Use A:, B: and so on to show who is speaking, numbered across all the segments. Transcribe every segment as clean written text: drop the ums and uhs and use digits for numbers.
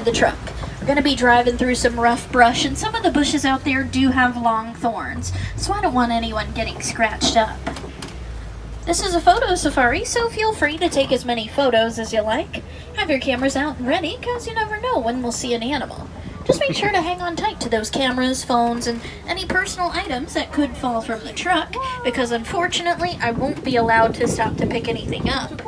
A: the truck. We're going to be driving through some rough brush, and some of the bushes out there do have long thorns, so I don't want anyone getting scratched up. This is a photo safari, so feel free to take as many photos as you like. Have your cameras out and ready, because you never know when we'll see an animal. Just make sure to hang on tight to those cameras, phones, and any personal items that could fall from the truck, because unfortunately I won't be allowed to stop to pick anything up.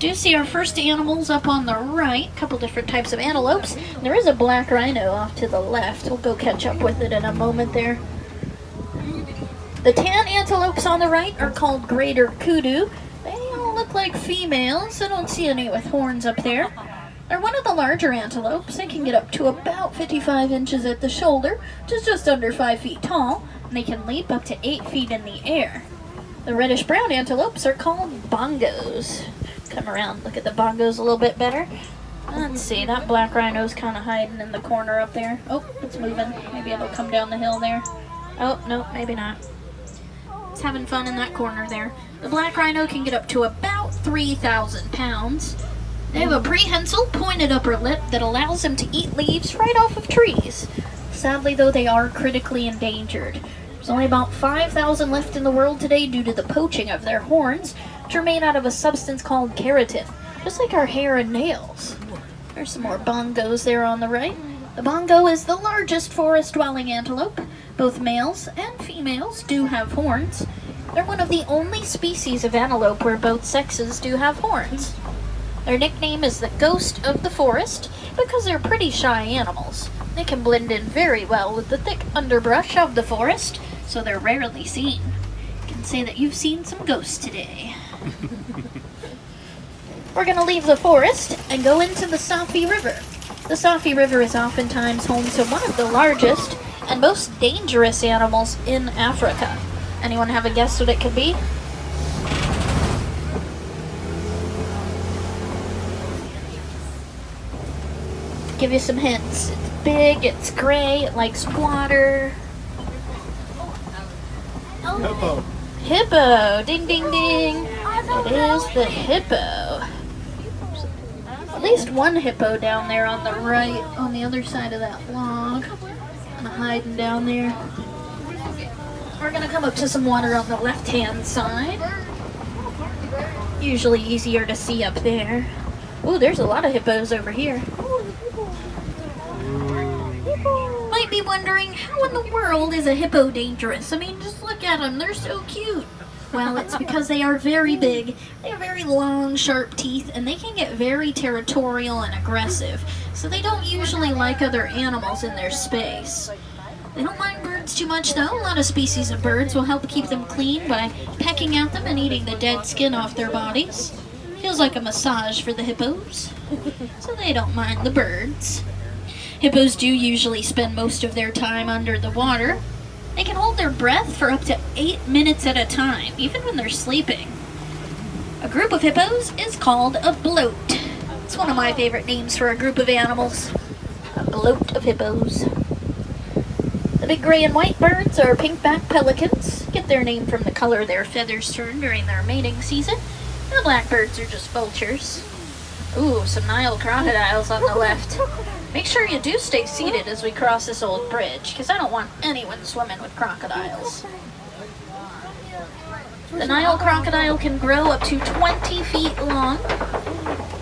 A: Do see our first animals up on the right, a couple different types of antelopes. There is a black rhino off to the left. We'll go catch up with it in a moment there. The tan antelopes on the right are called greater kudu. They all look like females. I don't see any with horns up there. They're one of the larger antelopes. They can get up to about 55 inches at the shoulder, which is just under 5 feet tall, and they can leap up to 8 feet in the air. The reddish-brown antelopes are called bongos. Come around, look at the bongos a little bit better. Let's see, that black rhino's kind of hiding in the corner up there. Oh, it's moving. Maybe it'll come down the hill there. Oh, no, maybe not. It's having fun in that corner there. The black rhino can get up to about 3,000 pounds. They have a prehensile, pointed upper lip that allows them to eat leaves right off of trees. Sadly, though, they are critically endangered. There's only about 5,000 left in the world today due to the poaching of their horns, which are made out of a substance called keratin, just like our hair and nails. There's some more bongos there on the right. The bongo is the largest forest-dwelling antelope. Both males and females do have horns. They're one of the only species of antelope where both sexes do have horns. Their nickname is the ghost of the forest because they're pretty shy animals. They can blend in very well with the thick underbrush of the forest, so they're rarely seen. You can say that you've seen some ghosts today. We're going to leave the forest and go into the Safi River. The Safi River is oftentimes home to one of the largest and most dangerous animals in Africa. Anyone have a guess what it could be? Give you some hints. It's big, it's gray, it likes water.
B: Hippo.
A: Hippo! Ding, ding, ding! It is the hippo. At least one hippo down there on the right, on the other side of that log. Kind of hiding down there. We're going to come up to some water on the left-hand side. Usually easier to see up there. Ooh, there's a lot of hippos over here. Might be wondering, how in the world is a hippo dangerous? I mean, just look at them, they're so cute. Well, it's because they are very big, they have very long, sharp teeth, and they can get very territorial and aggressive. So they don't usually like other animals in their space. They don't mind birds too much though. A lot of species of birds will help keep them clean by pecking at them and eating the dead skin off their bodies. Feels like a massage for the hippos, so they don't mind the birds. Hippos do usually spend most of their time under the water. They can hold their breath for up to 8 minutes at a time, even when they're sleeping. A group of hippos is called a bloat. It's one of my favorite names for a group of animals. A bloat of hippos. The big gray and white birds are pink-backed pelicans. Get their name from the color their feathers turn during their mating season. The blackbirds are just vultures. Ooh, some Nile crocodiles on the left. Make sure you do stay seated as we cross this old bridge, because I don't want anyone swimming with crocodiles. The Nile crocodile can grow up to 20 feet long.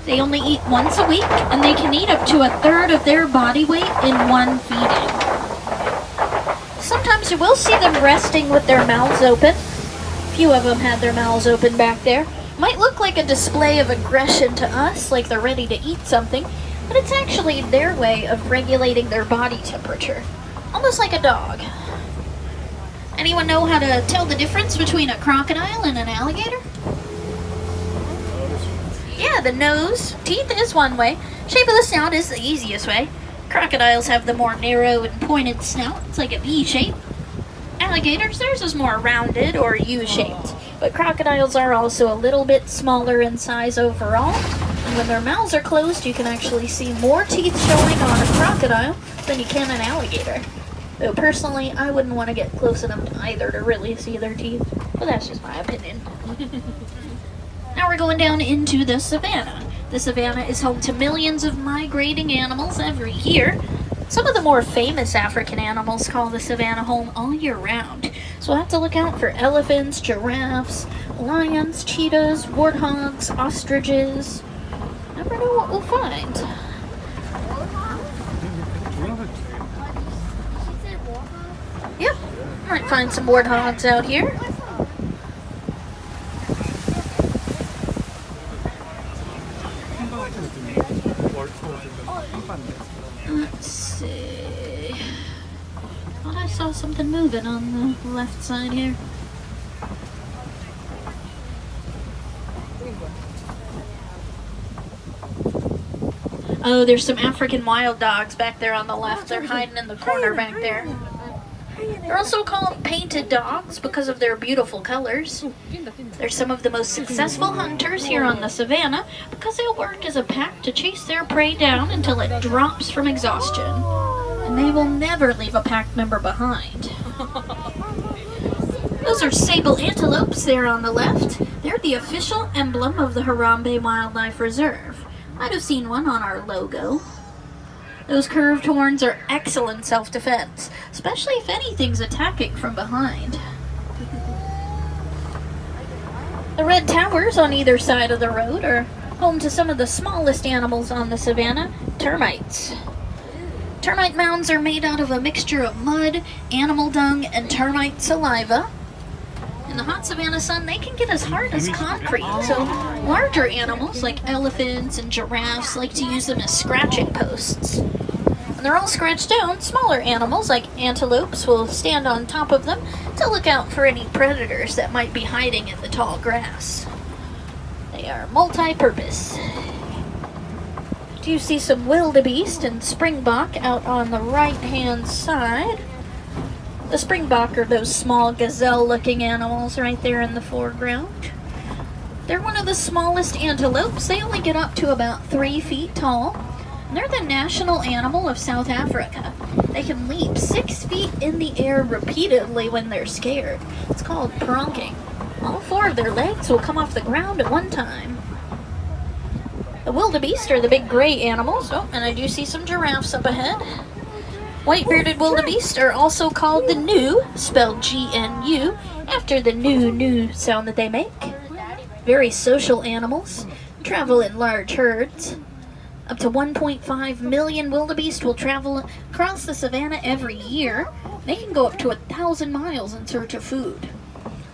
A: They only eat once a week, and they can eat up to 1/3 of their body weight in one feeding. Sometimes you will see them resting with their mouths open. A few of them had their mouths open back there. Might look like a display of aggression to us, like they're ready to eat something, but it's actually their way of regulating their body temperature, almost like a dog. Anyone know how to tell the difference between a crocodile and an alligator? Yeah, the nose. Teeth is one way. Shape of the snout is the easiest way. Crocodiles have the more narrow and pointed snout. It's like a V shape. Alligators, theirs is more rounded or U-shaped. But crocodiles are also a little bit smaller in size overall. And when their mouths are closed, you can actually see more teeth showing on a crocodile than you can an alligator. Though personally, I wouldn't want to get close enough to either to really see their teeth. But that's just my opinion. Now we're going down into the savannah. The savannah is home to millions of migrating animals every year. Some of the more famous African animals call the savannah home all year round, so we'll have to look out for elephants, giraffes, lions, cheetahs, warthogs, ostriches. Never know what we'll find. Yep, might find some warthogs out here. Let's see. Thought I saw something moving on the left side here. Oh, there's some African wild dogs back there on the left. They're hiding in the corner back there. They're also called painted dogs because of their beautiful colors. They're some of the most successful hunters here on the savannah because they'll work as a pack to chase their prey down until it drops from exhaustion. And they will never leave a pack member behind. Those are sable antelopes there on the left. They're the official emblem of the Harambe Wildlife Reserve. Might have seen one on our logo. Those curved horns are excellent self-defense, especially if anything's attacking from behind. The red towers on either side of the road are home to some of the smallest animals on the savannah, termites. Termite mounds are made out of a mixture of mud, animal dung, and termite saliva. In the hot savannah sun, they can get as hard as concrete, so larger animals like elephants and giraffes like to use them as scratching posts. When they're all scratched down, smaller animals like antelopes will stand on top of them to look out for any predators that might be hiding in the tall grass. They are multi-purpose. Do you see some wildebeest and springbok out on the right-hand side? The springbok are those small gazelle-looking animals right there in the foreground. They're one of the smallest antelopes. They only get up to about 3 feet tall. And they're the national animal of South Africa. They can leap 6 feet in the air repeatedly when they're scared. It's called pronking. All 4 of their legs will come off the ground at one time. The wildebeest are the big gray animals. Oh, and I do see some giraffes up ahead. White-bearded wildebeest are also called the gnu, spelled G-N-U, after the new sound that they make. Very social animals, travel in large herds. Up to 1.5 million wildebeest will travel across the savannah every year. They can go up to 1,000 miles in search of food.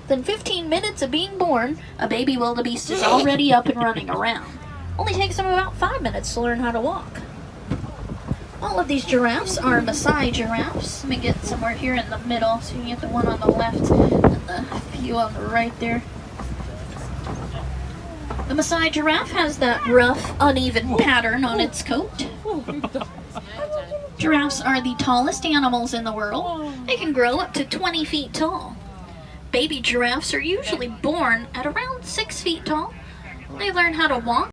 A: Within 15 minutes of being born, a baby wildebeest is already up and running around. Only takes them about 5 minutes to learn how to walk. All of these giraffes are Maasai giraffes. Let me get somewhere here in the middle so you can get the one on the left and the few on the right there. The Maasai giraffe has that rough, uneven pattern on its coat. Giraffes are the tallest animals in the world. They can grow up to 20 feet tall. Baby giraffes are usually born at around 6 feet tall. They learn how to walk